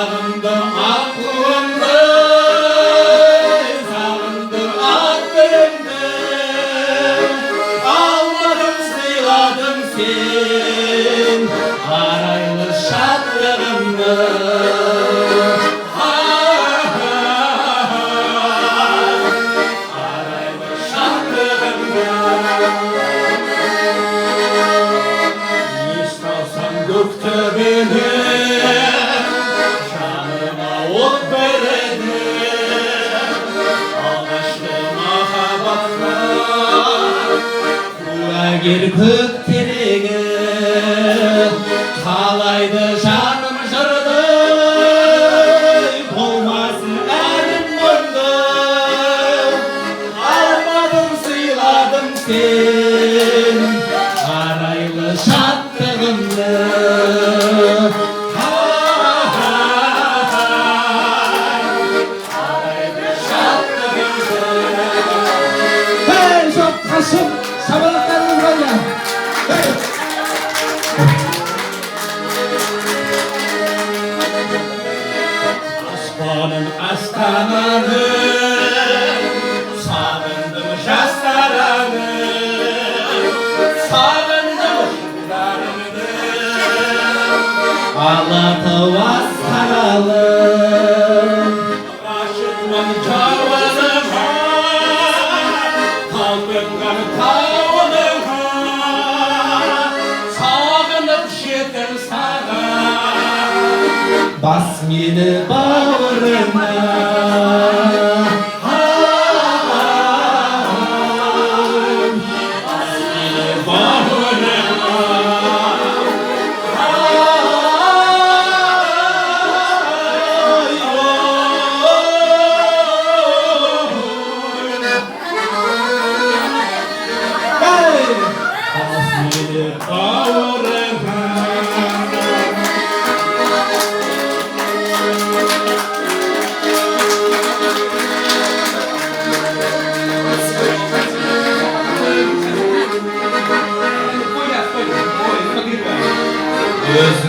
Sağındı aklımdı, sağındı aklımdı. Almadım sıyladım sen, araylı şadlığımdı. Araylı şadlığımdı. İstersen gökte beni, canıma ot veredi. Ağaçlı mahabatla Kuagir püktiriği kalaydı canım jırdı. Olmasın elim boydu, almadım sıyladım sen, araylı şadlığımdı. Hey çok kasım şabalaklarınız var ya. Hey. Aslanın astananı, sağındım şastaranı, sağındım şunlarını. Ağlatı vaskaralım, aşıkman cavanıma, kalbimden tavanıma, sağınıp şeker sana. Bas beni bağrına, bas beni bağrına. Hey. Bas beni bağrına. Gözüm